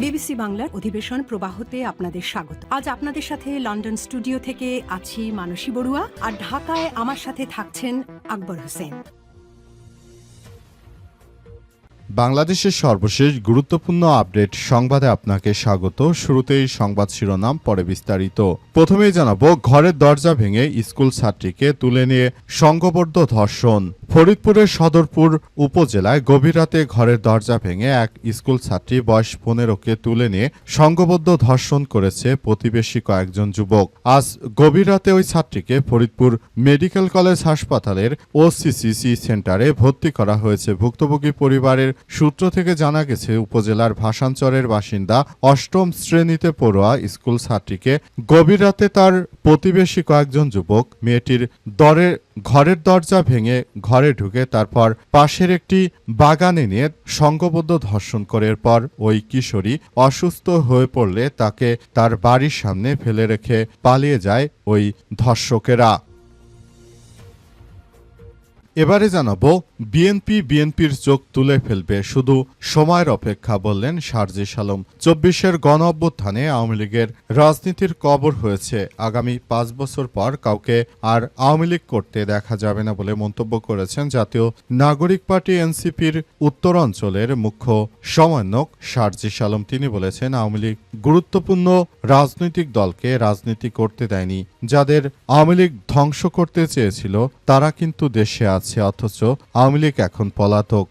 BBC বাংলার অধিবেশন প্রবাহতে আপনাদের স্বাগত। আজ আপনাদের সাথে লন্ডন স্টুডিও থেকে আছি মানসী বড়ুয়া, আর ঢাকায় আমার সাথে থাকছেন আকবর হোসেন। বাংলাদেশের সর্বশেষ গুরুত্বপূর্ণ আপডেট সংবাদে আপনাকে স্বাগত। শুরুতেই সংবাদ শিরোনাম, পরে বিস্তারিত। প্রথমেই জানাবো, ঘরের দরজা ভেঙে স্কুল ছাত্রীকে তুলে নিয়ে সংঘবদ্ধ ধর্ষণ। ফরিদপুরের সদরপুর উপজেলায় গভীর রাতে ঘরের দরজা ভেঙে এক স্কুল ছাত্রী বয়স 15কে তুলে নিয়ে সংঘবদ্ধ ধর্ষণ করেছে প্রতিবেশী কয়েকজন যুবক। আজ গভীর রাতে ওই ছাত্রীকে ফরিদপুর মেডিকেল কলেজ হাসপাতালের ওসিসিসি সেন্টারে ভর্তি করা হয়েছে। ভুক্তভোগী পরিবারের সূত্র থেকে জানা গেছে, উপজেলার ভাসানচরের বাসিন্দা 8ম শ্রেণীতে পড়ুয়া স্কুল ছাত্রীকে গভীর রাতে তার প্রতিবেশী কয়েকজন যুবক মেয়েটির ঘরের দরজা ভেঙে ঘরে ঢুকে তারপর পাশের একটি বাগানে নিয়ে সংঘবদ্ধ ধর্ষণ করার পর ওই কিশোরী অসুস্থ হয়ে পড়লে তাকে তার বাড়ির সামনে ফেলে রেখে পালিয়ে যায় ওই ধর্ষকেরা। এবারে জানাবো, বিএনপির চোখ তুলে ফেলবে, শুধু সময়ের অপেক্ষা, বললেন সার্জিস আলম। 24-এর গণ অভ্যুত্থানে আওয়ামী লীগের রাজনীতির কবর হয়েছে। আগামী 5 বছর পর কাউকে আর আওয়ামী লীগ করতে দেখা যাবে না বলে মন্তব্য করেছেন জাতীয় নাগরিক পার্টি এনসিপির উত্তরাঞ্চলের মুখ্য সমন্বয়ক সার্জিস আলম। তিনি বলেছেন, আওয়ামী লীগ গুরুত্বপূর্ণ রাজনৈতিক দলকে রাজনীতি করতে দেয়নি। যাদের আওয়ামী লীগ ধ্বংস করতে চেয়েছিল তারা কিন্তু দেশে আছে, অথচ আওয়ামী লীগ এখন পলাতক।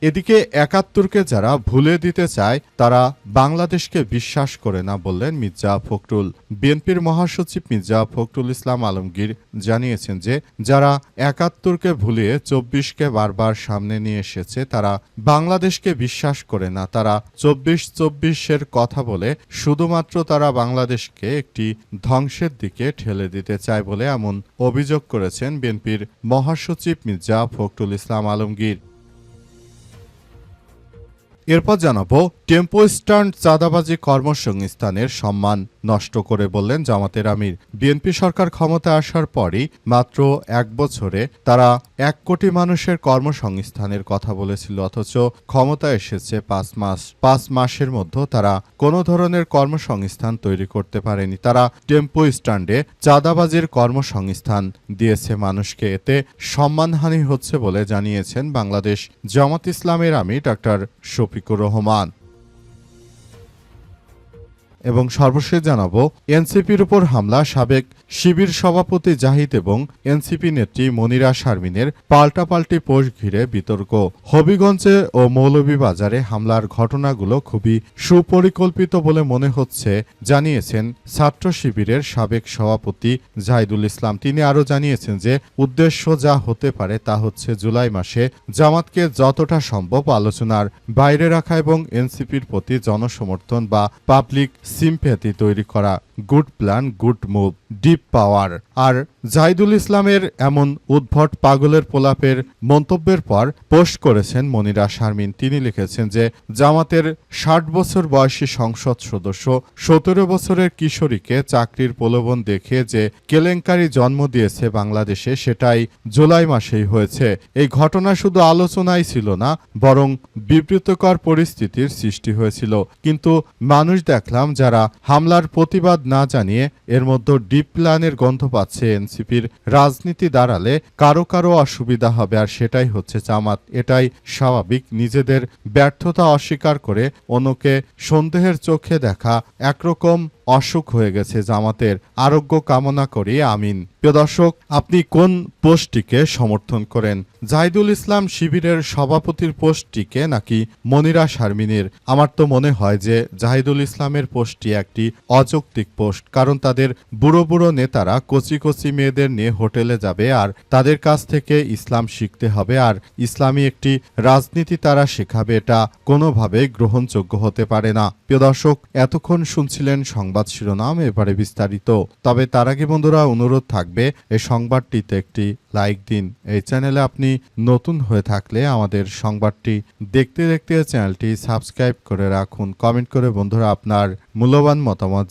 এদিকে 71কে যারা ভুলে দিতে চায় তারা বাংলাদেশকে বিশ্বাস করে না, বললেন মির্জা ফখরুল। বিএনপির মহাসচিব মির্জা ফখরুল ইসলাম আলমগীর জানিয়েছেন যে যারা 71কে ভুলিয়ে 24কে বারবার সামনে নিয়ে এসেছে তারা বাংলাদেশকে বিশ্বাস করে না। তারা 24-24-এর কথা বলে শুধুমাত্র তারা বাংলাদেশকে একটি ধ্বংসের দিকে ঠেলে দিতে চায় বলে এমন অভিযোগ করেছেন বিএনপির মহাসচিব মির্জা ফখরুল ইসলাম আলমগীর। এরপর জানাবো, টেম্পো স্ট্যান্ড চাঁদাবাজি কর্মসংস্থানের সম্মান নষ্ট করে, বললেন জামাতের আমির। বিএনপি সরকার ক্ষমতায় আসার পরই মাত্র 1 বছরে তারা 1 কোটি মানুষের কর্মসংস্থানের কথা বলেছিল, অথচ ক্ষমতায় এসেছে 5 মাস। 5 মাসের মধ্যে তারা কোনো ধরনের কর্মসংস্থান তৈরি করতে পারেনি। তারা টেম্পো স্ট্যান্ডে চাঁদাবাজির কর্মসংস্থান দিয়েছে মানুষকে। এতে সম্মানহানি হচ্ছে বলে জানিয়েছেন বাংলাদেশ জামাত ইসলামের আমির ডাক্তার শফিকুর রহমান। এবং সর্বশেষ জানাবো, এনসিপির উপর হামলা, সাবেক শিবির সভাপতি জাহিদ এবং এনসিপি নেত্রী মনিরা শারমিনের পাল্টাপাল্টি পোস্ট ঘিরে বিতর্ক। হবিগঞ্জে ও মৌলভীবাজারে হামলার ঘটনাগুলো খুবই সুপরিকল্পিত বলে মনে হচ্ছে, জানিয়েছেন ছাত্র শিবিরের সাবেক সভাপতি জাহিদুল ইসলাম। তিনি আরও জানিয়েছেন যে উদ্দেশ্য যা হতে পারে তা হচ্ছে জুলাই মাসে জামাতকে যতটা সম্ভব আলোচনার বাইরে রাখা এবং এনসিপির প্রতি জনসমর্থন বা পাবলিক সিম্প্যাথি তৈরি করা। Good plan, good move, deep power. আর জাহিদুল ইসলামের এমন উদ্ভট পাগলের পোলাপের মন্তব্যের পর পোস্ট করেছেন মনিরা শারমিন। তিনি লিখেছেন যে জামাতের 60 বছর বয়সী সংসদ সদস্য 17 বছরের কিশোরীকে চাকরির প্রলোভন দেখে যে কেলেঙ্কারি জন্ম দিয়েছে বাংলাদেশে, সেটাই জুলাই মাসেই হয়েছে। এই ঘটনা শুধু আলোচনাই ছিল না, বরং বিব্রতকর পরিস্থিতির সৃষ্টি হয়েছিল। কিন্তু মানুষ দেখলাম যারা হামলার প্রতিবাদ না জানিয়ে এর মধ্যে ডিপ প্ল্যানের গন্ধ পাচ্ছে। এনসিপির রাজনীতি দাঁড়ালে কারো কারো অসুবিধা হবে, আর সেটাই হচ্ছে জামাত। এটাই স্বাভাবিক। নিজেদের ব্যর্থতা অস্বীকার করে অন্যকে সন্দেহের চোখে দেখা একরকম অসুখ হয়ে গেছে জামাতের। আরোগ্য কামনা করি, আমিন। প্রিয় দর্শক, আপনি কোন পোস্টটিকে সমর্থন করেন, জাহিদুল ইসলাম শিবিরের সভাপতির পোস্টটিকে নাকি মনিরা শারমিনের? আমার তো মনে হয় যে জাহিদুল ইসলামের পোস্টটি একটি অযৌক্তিক পোস্ট, কারণ তাদের বুড়ো বুড়ো নেতারা কচি কচি মেয়েদের নিয়ে হোটেলে যাবে আর তাদের কাছ থেকে ইসলাম শিখতে হবে, আর ইসলামী একটি রাজনীতি তারা শেখাবে। এটা কোনোভাবেই গ্রহণযোগ্য হতে পারে না। প্রিয় দর্শক, এতক্ষণ শুনছিলেন সংবাদ শিরোনাম, এবারে বিস্তারিত। তবে তার আগে বন্ধুরা অনুরোধ থাকবে এই সংবাদটিতে একটি লাইক দিন। এই চ্যানেলে আপনি নতুন হয়ে থাকলে আমাদের সংবাদটি দেখতে দেখতে চ্যানেলটি সাবস্ক্রাইব করে রাখুন। কমেন্ট করে বন্ধুরা আপনার মূল্যবান মতামত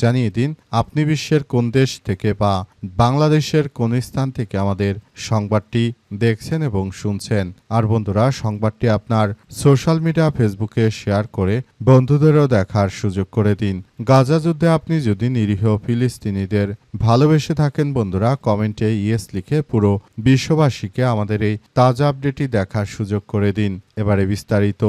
জানিয়ে দিন আপনি বিশ্বের কোন দেশ থেকে বা বাংলাদেশের কোন স্থান থেকে আমাদের সংবাদটি দেখছেন এবং শুনছেন। আর বন্ধুরা সংবাদটি আপনার সোশ্যাল মিডিয়া ফেসবুকে শেয়ার করে বন্ধুদেরও দেখার সুযোগ করে দিন। গাজা যুদ্ধে আপনি যদি নিরীহ ফিলিস্তিনিদের ভালোবেসে থাকেন বন্ধুরা কমেন্টে ইয়েস লিখে পুরো বিশ্ববাসীকে আমাদের এই তাজা আপডেটটি দেখার সুযোগ করে দিন। এবারে বিস্তারিত।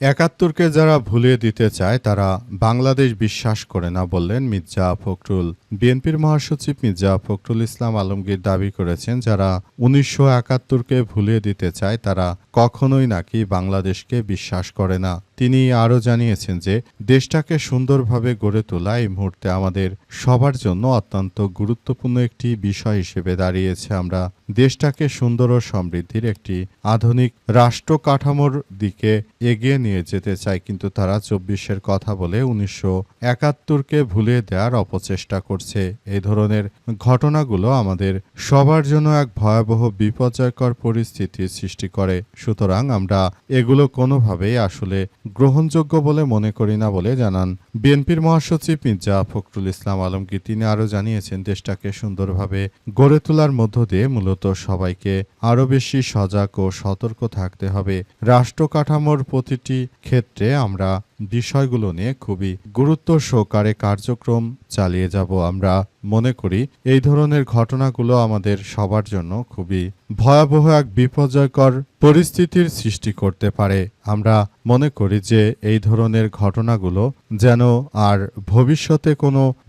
৭১কে যারা ভুলিয়ে দিতে চায় তারা বাংলাদেশ বিশ্বাস করে না বললেন মির্জা ফখরুল। বিএনপির মহাসচিব মির্জা ফখরুল ইসলাম আলমগীর দাবি করেছেন যারা ১৯৭১কে ভুলিয়ে দিতে চায় তারা কখনোই নাকি বাংলাদেশকে বিশ্বাস করে না। তিনি আরও জানিয়েছেন যে দেশটাকে সুন্দরভাবে গড়ে তোলা এই মুহূর্তে আমাদের সবার জন্য অত্যন্ত গুরুত্বপূর্ণ একটি বিষয় হিসেবে দাঁড়িয়েছে। আমরা দেশটাকে সুন্দর ও সমৃদ্ধির একটি আধুনিক রাষ্ট্র কাঠামোর দিকে এগিয়ে নিয়ে যেতে চায়, কিন্তু তারা ২৪-এর কথা বলে ১৯৭১কে ভুলিয়ে দেওয়ার অপচেষ্টা করছে। এই ধরনের ঘটনাগুলো আমাদের সবার জন্য এক ভয়াবহ বিপর্যয়কর পরিস্থিতির সৃষ্টি করে। সুতরাং আমরা এগুলো কোনোভাবেই আসলে গ্রহণযোগ্য বলে মনে করি না বলে জানান বিএনপির মহাসচিব মির্জা ফখরুল ইসলাম আলমগীর। তিনি আরও জানিয়েছেন দেশটাকে সুন্দরভাবে গড়ে তোলার মধ্য দিয়ে মূলত সবাইকে আরও বেশি সজাগ ও সতর্ক থাকতে হবে। রাষ্ট্র কাঠামোর প্রতিটি ক্ষেত্রে আমরা বিষয়গুলো নিয়ে খুবই গুরুত্ব সহকারে কার্যক্রম চালিয়ে যাব। আমরা মনে করি এই ধরনের ঘটনাগুলো আমাদের সবার জন্য খুবই ভয়াবহ এক বিপর্যয়কর পরিস্থিতির সৃষ্টি করতে পারে। আমরা মনে করি যে এই ধরনের ঘটনাগুলো যেন আর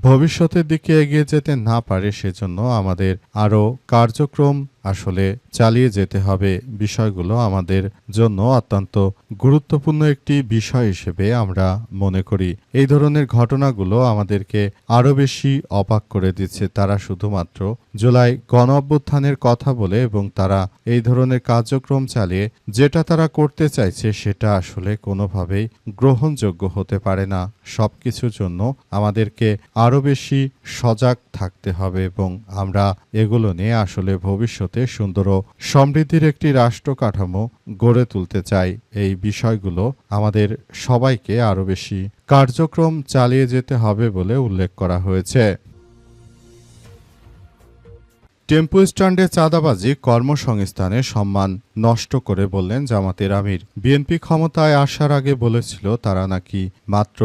ভবিষ্যতের দিকে এগিয়ে যেতে না পারে, সেজন্য আমাদের আরও কার্যক্রম আসলে চালিয়ে যেতে হবে। বিষয়গুলো আমাদের জন্য অত্যন্ত গুরুত্বপূর্ণ একটি বিষয় হিসেবে আমরা মনে করি। এই ধরনের ঘটনাগুলো আমাদেরকে আরও বেশি অবাক করে দিচ্ছে। তারা শুধুমাত্র জুলাই গণ অভ্যুত্থানের কথা বলে এবং তারা এই ধরনের কার্যক্রম চালিয়ে যেটা তারা করতে চাইছে সেটা আসলে কোনোভাবেই গ্রহণযোগ্য হতে পারে না। সবকিছুর জন্য আমাদেরকে আরও বেশি সজাগ থাকতে হবে এবং আমরা এগুলো নিয়ে আসলে ভবিষ্যতে সুন্দর ও সমৃদ্ধির একটি রাষ্ট্র কাঠামো গড়ে তুলতে চাই। এই বিষয়গুলো আমাদের সবাইকে আরও বেশি কার্যক্রম চালিয়ে যেতে হবে বলে উল্লেখ করা হয়েছে। টেম্পো স্ট্যান্ডে চাঁদাবাজি কর্মসংস্থানে সম্মান নষ্ট করে বললেন জামাতের আমির। বিএনপি ক্ষমতায় আসার আগে বলেছিল তারা নাকি মাত্র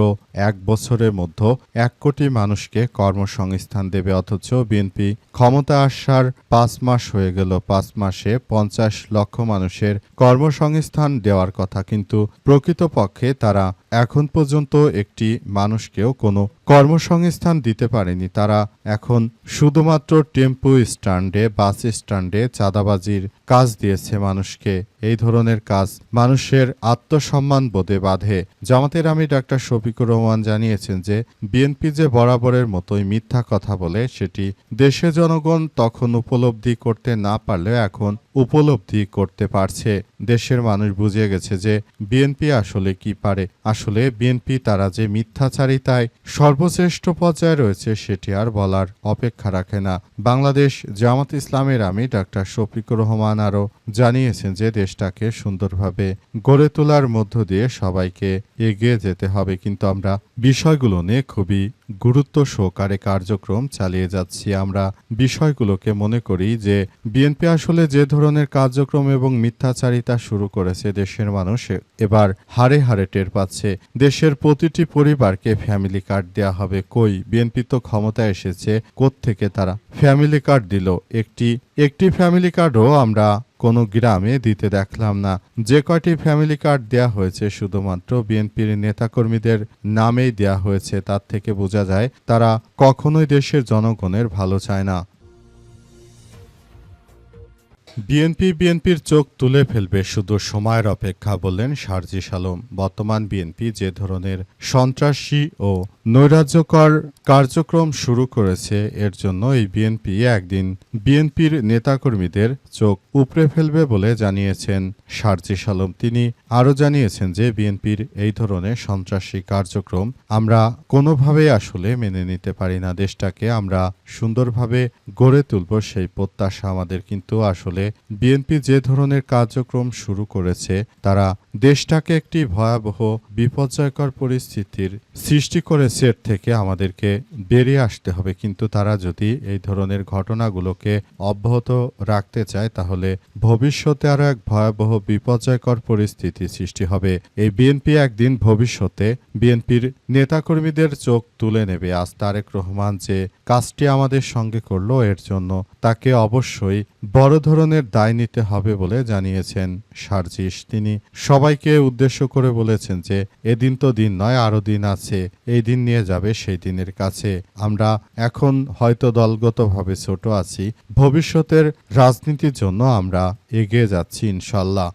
১ বছরের মধ্যে ১ কোটি মানুষকে কর্মসংস্থান দেবে, অথচ বিএনপি ক্ষমতা আসার ৫ মাস হয়ে গেল। ৫ মাসে ৫০ লক্ষ মানুষের কর্মসংস্থান দেওয়ার কথা, কিন্তু প্রকৃতপক্ষে তারা এখন পর্যন্ত একটি মানুষকেও কোনো কর্মসংস্থান দিতে পারেনি। তারা এখন শুধুমাত্র টেম্পো স্ট্যান্ডে, বাস স্ট্যান্ডে চাঁদাবাজির কাজ দিয়েছে মানুষকে। এই ধরনের কাজ মানুষের আত্মসম্মান বোধে বাধে। জামাতের আমির ডাক্তার শফিকুর রহমান জানিয়েছেন যে বিএনপি যে বরাবরের মতোই মিথ্যা কথা বলে সেটি দেশের জনগণ তখন উপলব্ধি করতে না পারলেও এখন উপলব্ধি করতে পারছে। দেশের মানুষ বুঝে গেছে যে বিএনপি আসলে কি পারে। আসলে বিএনপি তারা যে মিথ্যাচারিতায় সর্বশ্রেষ্ঠ পর্যায়ে রয়েছে সেটি আর বলার অপেক্ষা রাখে না। বাংলাদেশ জামাত ইসলামের আমির ডাক্তার শফিকুর রহমান আরও জানিয়েছেন যে দেশটাকে সুন্দরভাবে গড়ে তোলার মধ্য দিয়ে সবাইকে এগিয়ে যেতে হবে, কিন্তু আমরা বিষয়গুলো নিয়ে খুবই গুরুত্ব সহকারে কার্যক্রম চালিয়ে যাচ্ছি। আমরা বিষয়গুলোকে মনে করি যে বিএনপি আসলে যে ধরনের কার্যক্রম এবং মিথ্যাচারিতা শুরু করেছে দেশের মানুষ এবার হাড়ে হাড়ে টের পাচ্ছে। দেশের প্রতিটি পরিবারকে ফ্যামিলি কার্ড দেয়া হবে। কই, বিএনপি তো ক্ষমতায় এসেছে, কোত্থেকে তারা ফ্যামিলি কার্ড দিল? একটি ফ্যামিলি কার্ডও আমরা কোনো গ্রামে দিতে দেখলাম না। যে কয়টি ফ্যামিলি কার্ড দেয়া হয়েছে শুধুমাত্র বিএনপির নেতাকর্মীদের নামেই দেয়া হয়েছে। তার থেকে বোঝা যায় তারা কখনোই দেশের জনগণের ভালো চায় না। বিএনপির চোখ তুলে ফেলবে, শুধু সময়ের অপেক্ষা বললেন সার্জিস আলম। বর্তমান বিএনপি যে ধরনের সন্ত্রাসী ও নৈরাজ্যকর কার্যক্রম শুরু করেছে। এর জন্য এই বিএনপি একদিন বিএনপির নেতাকর্মীদের চোখ উপড়ে ফেলবে বলে জানিয়েছেন শারজিস আলম। তিনি আরও জানিয়েছেন যে বিএনপির এই ধরনের সন্ত্রাসী কার্যক্রম আমরা কোনোভাবেই আসলে মেনে নিতে পারি না। দেশটাকে আমরা সুন্দরভাবে গড়ে তুলব সেই প্রত্যাশা আমাদের, কিন্তু আসলে বিএনপি যে ধরনের কার্যক্রম শুরু করেছে তারা দেশটাকে একটি ভয়াবহ বিপর্যয়কর পরিস্থিতির সৃষ্টি করেছে। এর থেকে আমাদেরকে বেরিয়ে আসতে হবে, কিন্তু তারা যদি এই ধরনের ঘটনাগুলোকে অব্যাহত রাখতে চায় তাহলে ভবিষ্যতে আরও এক ভয়াবহ বিপর্যয়কর পরিস্থিতি সৃষ্টি হবে। এই বিএনপি একদিন ভবিষ্যতে বিএনপির নেতাকর্মীদের চোখ তুলে নেবে। আজ তারেক রহমান যে কাজটি আমাদের সঙ্গে করলো এর জন্য তাকে অবশ্যই বড় ধরনের দায় নিতে হবে বলে জানিয়েছেন শারজিস। তিনি সবাইকে উদ্দেশ্য করে বলেছেন যে এদিন তো দিন নয়, আরও দিন আছে, এই দিন নিয়ে যাবে সেই দিনের কাছে। আমরা এখন হয়তো দলগতভাবে ছোট আছি, ভবিষ্যতের রাজনীতির জন্য আমরা এগিয়ে যাচ্ছি ইনশাল্লাহ।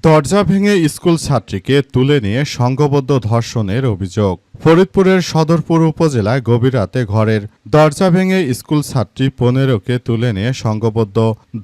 দরজা ভেঙে স্কুল ছাত্রীকে তুলে নিয়ে সংঘবদ্ধ ধর্ষণের অভিযোগ। ফরিদপুরের সদরপুর উপজেলায় গভীর রাতে ঘরের দরজা ভেঙে স্কুল ছাত্রী 15কে তুলে নিয়ে সংঘবদ্ধ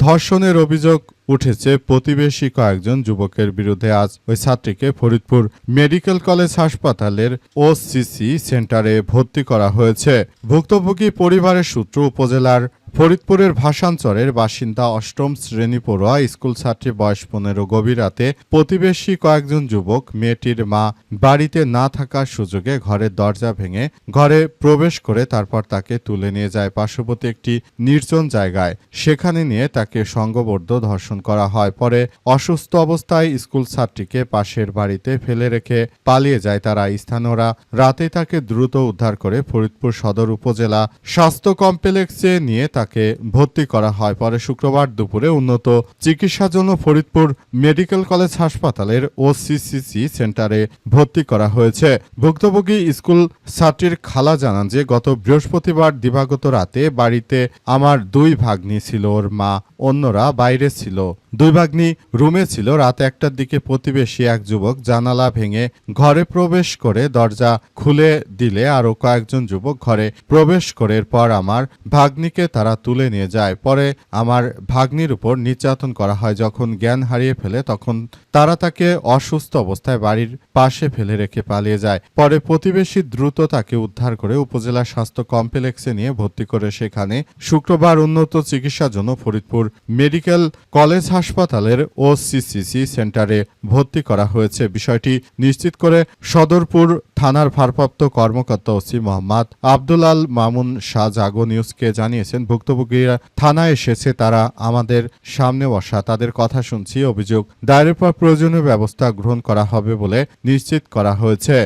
ধর্ষণের অভিযোগ উঠেছে প্রতিবেশী কয়েকজন যুবকের বিরুদ্ধে। আজ ওই ছাত্রীকে ফরিদপুর মেডিকেল কলেজ হাসপাতালের ওসিসি সেন্টারে ভর্তি করা হয়েছে। ভুক্তভোগী পরিবারের সূত্র উপজেলার ফরিদপুরের ভাষাঞ্চরের বাসিন্দা অষ্টম শ্রেণী পড়ুয়া স্কুল ছাত্রী বয়স 15। গভীর রাতে প্রতিবেশী কয়েকজন যুবক মেয়েটির মা বাড়িতে না থাকার সুযোগে ঘরের দরজা ভেঙে ঘরে প্রবেশ করে তারপর তাকে তুলে নিয়ে যায় পার্শ্ববর্তী একটি নির্জন জায়গায়। সেখানে নিয়ে তাকে সংঘবদ্ধ ধর্ষণ করা হয়। পরে অসুস্থ অবস্থায় স্কুল ছাত্রীকে পাশের বাড়িতে ফেলে রেখে পালিয়ে যায় তারা। স্থানীয়রা রাতে তাকে দ্রুত উদ্ধার করে ফরিদপুর সদর উপজেলা স্বাস্থ্য কমপ্লেক্সে নিয়ে তাকে ভর্তি করা হয়। পরে শুক্রবার দুপুরে উন্নত চিকিৎসার জন্য ফরিদপুর মেডিকেল কলেজ হাসপাতালের ওসিসি সেন্টারে ভর্তি করা হয়েছে। ভুক্তভোগী স্কুল ছাত্রীর খালা জানান যে গত বৃহস্পতিবার দিবাগত রাতে বাড়িতে আমার 2 ভাগ্নি ছিল, ওর মা অন্যরা বাইরে ছিল। 2 ভাগ্নি রুমে ছিল। রাত 1টার দিকে প্রতিবেশী এক যুবক জানালা ভেঙে ঘরে প্রবেশ করে দরজা খুলে দিলে আরো কয়েকজন যুবক ঘরে প্রবেশ করে এরপর আমার ভাগ্নিকে তারা তুলে নিয়ে যায়। পরে আমার ভাগ্নির উপর নির্যাতন করা হয়। যখন জ্ঞান হারিয়ে ফেলে তখন তারা তাকে অসুস্থ অবস্থায় বাড়ির পাশে ফেলে রেখে পালিয়ে যায়। পরে প্রতিবেশী দ্রুত তাকে উদ্ধার করে উপজেলা স্বাস্থ্য কমপ্লেক্সে নিয়ে ভর্তি করে সেখানে শুক্রবার উন্নত চিকিৎসার জন্য ফরিদপুর মেডিকেল কলেজ হাসপাতালের ওসিসি সেন্টারে ভর্তি করা হয়েছে। বিষয়টি নিশ্চিত করে সদরপুর থানার ভারপ্রাপ্ত কর্মকর্তা ওসি মোহাম্মদ আব্দুল আল মামুন শাহ জাগো নিউজকে জানিয়েছেন, ভুক্তভোগীরা থানায় এসেছে, তারা আমাদের সামনে বসা, তাদের কথা শুনছি। অভিযোগ দায়েরের পর প্রয়োজনীয় ব্যবস্থা গ্রহণ করা হবে বলে নিশ্চিত করা হয়েছে।